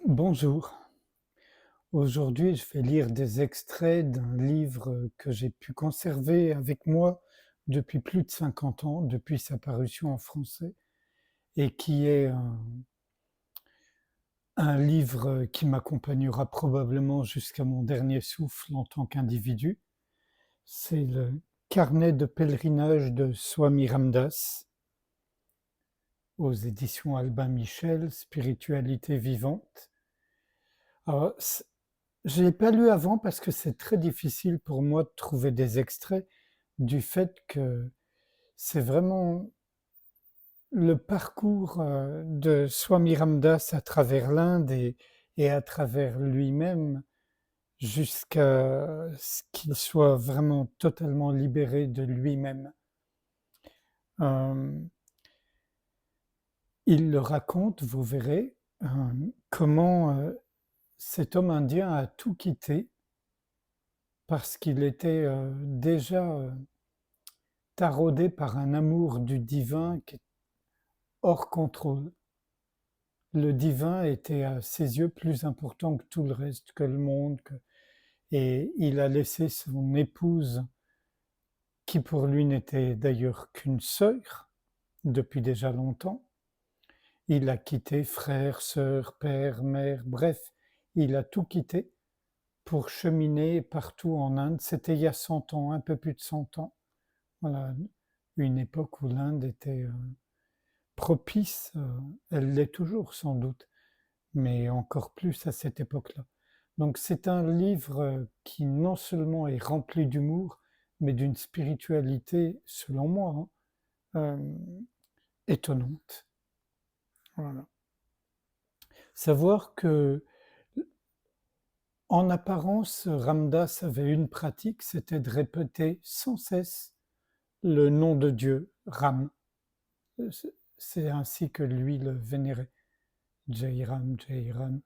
Bonjour. Aujourd'hui, je vais lire des extraits d'un livre que j'ai pu conserver avec moi depuis plus de 50 ans, depuis sa parution en français, et qui est un livre qui m'accompagnera probablement jusqu'à mon dernier souffle en tant qu'individu. C'est le Carnet de pèlerinage de Swami Ramdas aux éditions Albin Michel, Spiritualité vivante. Alors, je l'ai pas lu avant parce que c'est très difficile pour moi de trouver des extraits du fait que c'est vraiment le parcours, de Swami Ramdas à travers l'Inde et à travers lui-même jusqu'à ce qu'il soit vraiment totalement libéré de lui-même. Hem, il le raconte, vous verrez, comment, cet homme indien a tout quitté parce qu'il était, déjà, taraudé par un amour du divin qui est hors contrôle. Le divin était à ses yeux plus important que tout le reste, que le monde, et il a laissé son épouse, qui pour lui n'était d'ailleurs qu'une sœur, depuis déjà longtemps. Il a quitté frère, sœur, père, mère, bref, il a tout quitté pour cheminer partout en Inde. C'était il y a 100 ans, un peu plus de 100 ans. Voilà, une époque où l'Inde était propice, elle l'est toujours sans doute, mais encore plus à cette époque-là. Donc c'est un livre qui non seulement est rempli d'humour, mais d'une spiritualité, selon moi, étonnante. Voilà. Savoir que, en apparence, Ramdas avait une pratique, c'était de répéter sans cesse le nom de Dieu, Ram. C'est ainsi que lui le vénérait. Jai Ram, Jai Ram.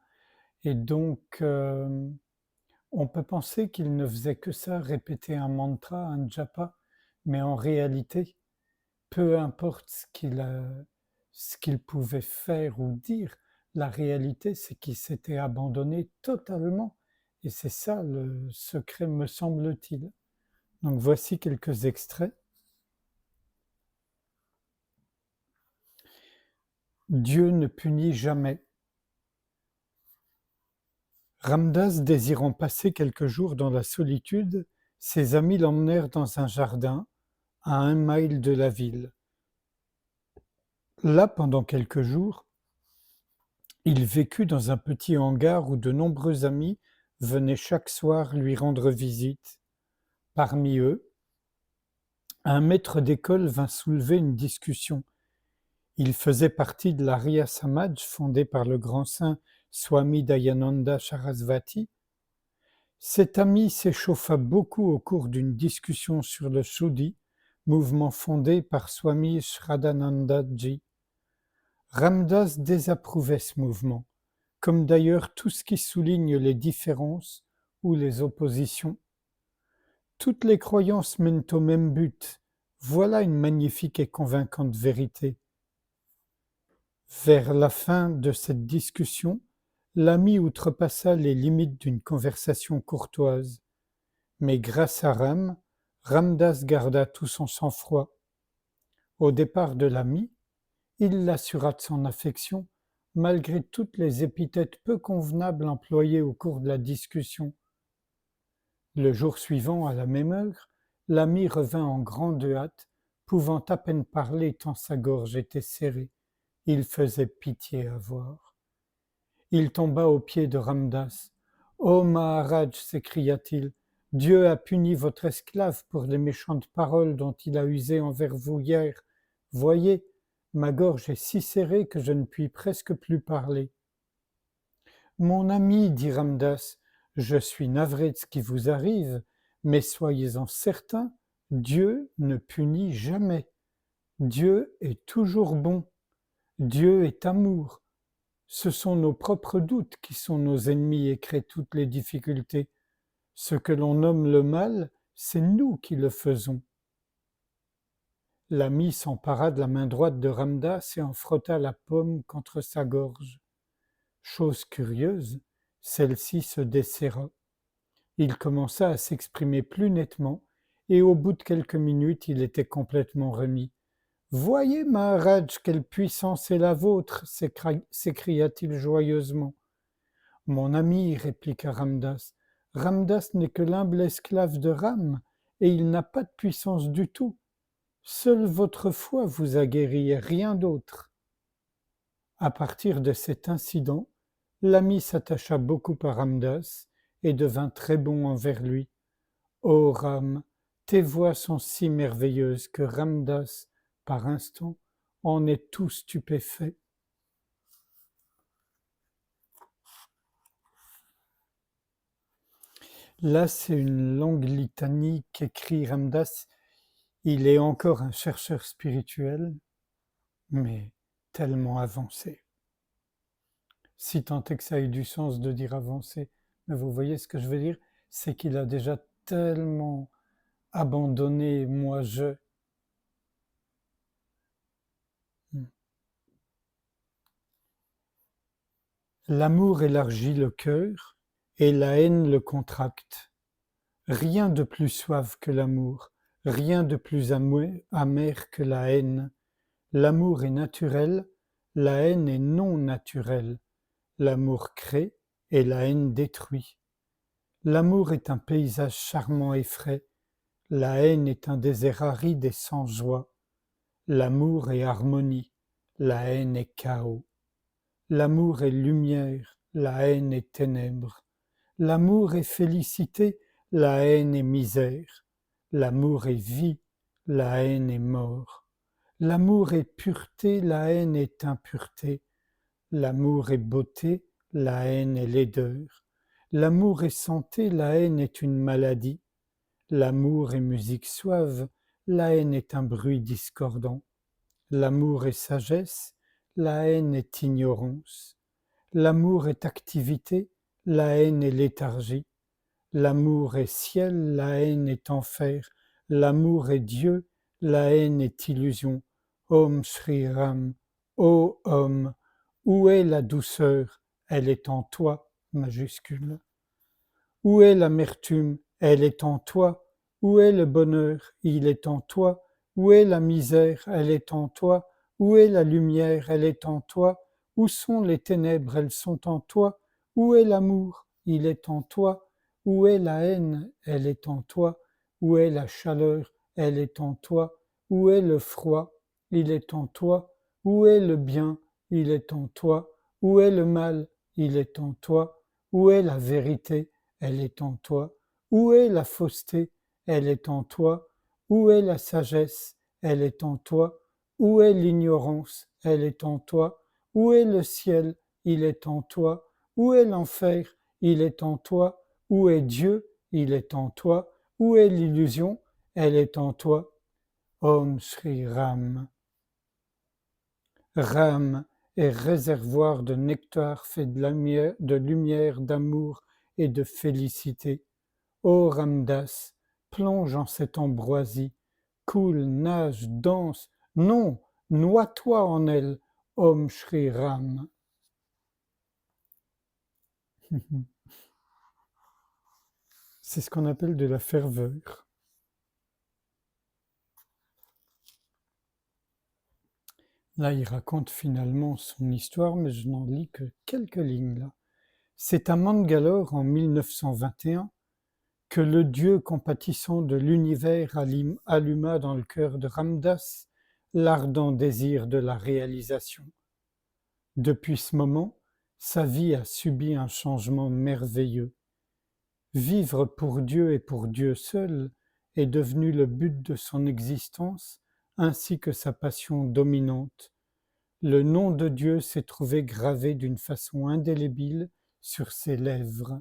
Et donc, on peut penser qu'il ne faisait que ça, répéter un mantra, un japa, mais en réalité, peu importe ce qu'il pouvait faire ou dire, la réalité, c'est qu'il s'était abandonné totalement. Et c'est ça le secret, me semble-t-il. Donc voici quelques extraits. Dieu ne punit jamais. Ramdas désirant passer quelques jours dans la solitude, ses amis l'emmenèrent dans un jardin, à 1 mile de la ville. Là, pendant quelques jours, il vécut dans un petit hangar où de nombreux amis venaient chaque soir lui rendre visite. Parmi eux, un maître d'école vint soulever une discussion. Il faisait partie de l'Arya Samaj fondée par le grand saint Swami Dayananda Sarasvati. Cet ami s'échauffa beaucoup au cours d'une discussion sur le Shuddhi, mouvement fondé par Swami Shraddhanandaji. Ramdas désapprouvait ce mouvement, comme d'ailleurs tout ce qui souligne les différences ou les oppositions. Toutes les croyances mènent au même but. Voilà une magnifique et convaincante vérité. Vers la fin de cette discussion, l'ami outrepassa les limites d'une conversation courtoise. Mais grâce à Ramdas garda tout son sang-froid. Au départ de l'ami, il l'assura de son affection, malgré toutes les épithètes peu convenables employées au cours de la discussion. Le jour suivant, à la même heure, l'ami revint en grande hâte, pouvant à peine parler tant sa gorge était serrée. Il faisait pitié à voir. Il tomba aux pieds de Ramdas. Ô Maharaj, s'écria-t-il, Dieu a puni votre esclave pour les méchantes paroles dont il a usé envers vous hier. Voyez, ma gorge est si serrée que je ne puis presque plus parler. Mon ami, dit Ramdas, je suis navré de ce qui vous arrive, mais soyez-en certain, Dieu ne punit jamais. Dieu est toujours bon. Dieu est amour. Ce sont nos propres doutes qui sont nos ennemis et créent toutes les difficultés. Ce que l'on nomme le mal, c'est nous qui le faisons. L'ami s'empara de la main droite de Ramdas et en frotta la paume contre sa gorge. Chose curieuse, celle-ci se desserra. Il commença à s'exprimer plus nettement, et au bout de quelques minutes, il était complètement remis. Voyez, Maharaj, quelle puissance est la vôtre, s'écria-t-il joyeusement. Mon ami, répliqua Ramdas, Ramdas n'est que l'humble esclave de Ram, et il n'a pas de puissance du tout. Seule votre foi vous a guéri et rien d'autre. À partir de cet incident, l'ami s'attacha beaucoup à Ramdas et devint très bon envers lui. Ô Ram, tes voix sont si merveilleuses que Ramdas, par instant, en est tout stupéfait. Là, c'est une longue litanie qu'écrit Ramdas. Il est encore un chercheur spirituel, mais tellement avancé. Si tant est que ça ait du sens de dire avancé, mais vous voyez ce que je veux dire, c'est qu'il a déjà tellement abandonné moi-je. L'amour élargit le cœur et la haine le contracte. Rien de plus suave que l'amour, rien de plus amer que la haine. L'amour est naturel, la haine est non naturelle. L'amour crée et la haine détruit. L'amour est un paysage charmant et frais, la haine est un désert aride et sans joie. L'amour est harmonie, la haine est chaos. L'amour est lumière, la haine est ténèbres. L'amour est félicité, la haine est misère. L'amour est vie, la haine est mort. L'amour est pureté, la haine est impureté. L'amour est beauté, la haine est laideur. L'amour est santé, la haine est une maladie. L'amour est musique suave, la haine est un bruit discordant. L'amour est sagesse, la haine est ignorance. L'amour est activité, la haine est léthargie. L'amour est ciel, la haine est enfer. L'amour est Dieu, la haine est illusion. Om Shri Ram, ô homme, où est la douceur? Elle est en toi, majuscule. Où est l'amertume? Elle est en toi. Où est le bonheur? Il est en toi. Où est la misère? Elle est en toi. Où est la lumière? Elle est en toi. Où sont les ténèbres? Elles sont en toi. Où est l'amour? Il est en toi. Où est la haine? Elle est en toi. Où est la chaleur? Elle est en toi. Où est le froid? Il est en toi. Où est le bien? Il est en toi. Où est le mal? Il est en toi. Où est la vérité? Elle est en toi. Où est la fausseté? Elle est en toi. Où est la sagesse? Elle est en toi. Où est l'ignorance? Elle est en toi. Où est le ciel? Il est en toi. Où est l'enfer? Il est en toi. Où est Dieu? Il est en toi. Où est l'illusion? Elle est en toi. Om Shri Ram. Ram est réservoir de nectar fait de lumière, d'amour et de félicité. Ô Ramdas, plonge en cette ambroisie, coule, nage, danse, non, noie-toi en elle, Om Shri Ram. C'est ce qu'on appelle de la ferveur. Là, il raconte finalement son histoire, mais je n'en lis que quelques lignes là. C'est à Mangalore en 1921 que le Dieu compatissant de l'univers alluma dans le cœur de Ramdas l'ardent désir de la réalisation. Depuis ce moment, sa vie a subi un changement merveilleux. Vivre pour Dieu et pour Dieu seul est devenu le but de son existence ainsi que sa passion dominante. Le nom de Dieu s'est trouvé gravé d'une façon indélébile sur ses lèvres.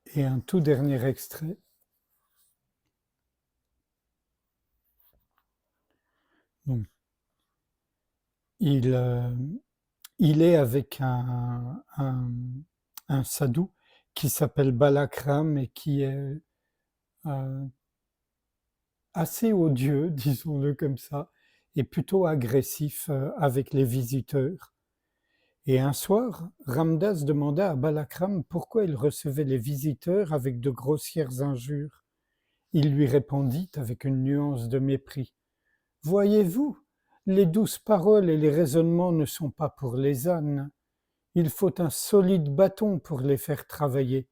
Et un tout dernier extrait. Donc, il est avec un sadhu qui s'appelle Balakram et qui est assez odieux, disons-le comme ça, et plutôt agressif avec les visiteurs. Et un soir, Ramdas demanda à Balakram pourquoi il recevait les visiteurs avec de grossières injures. Il lui répondit avec une nuance de mépris. Voyez-vous, les douces paroles et les raisonnements ne sont pas pour les ânes. Il faut un solide bâton pour les faire travailler.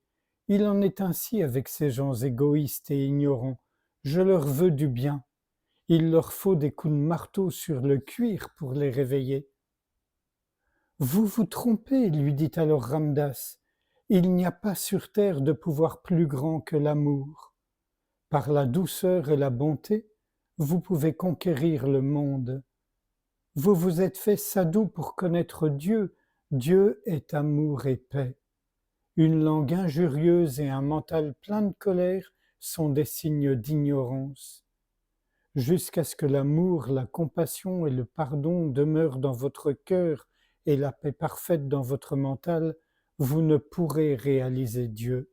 Il en est ainsi avec ces gens égoïstes et ignorants. Je leur veux du bien. Il leur faut des coups de marteau sur le cuir pour les réveiller. Vous vous trompez, lui dit alors Ramdas. Il n'y a pas sur terre de pouvoir plus grand que l'amour. Par la douceur et la bonté, vous pouvez conquérir le monde. Vous vous êtes fait sadhu pour connaître Dieu. Dieu est amour et paix. Une langue injurieuse et un mental plein de colère sont des signes d'ignorance. Jusqu'à ce que l'amour, la compassion et le pardon demeurent dans votre cœur et la paix parfaite dans votre mental, vous ne pourrez réaliser Dieu.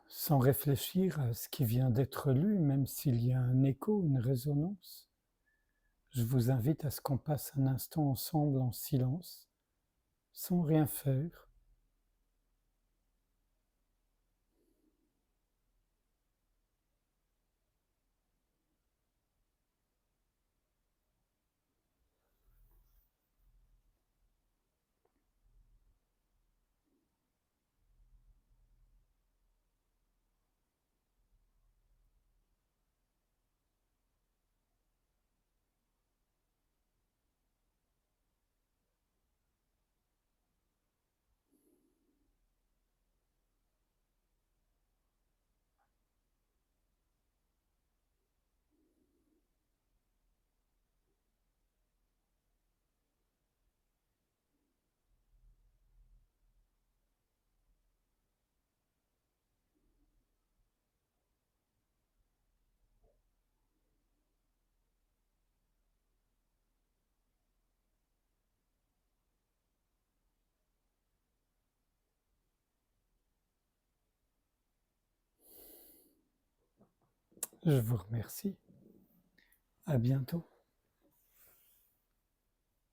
Sans réfléchir à ce qui vient d'être lu, même s'il y a un écho, une résonance, je vous invite à ce qu'on passe un instant ensemble en silence, sans rien faire. Je vous remercie. À bientôt.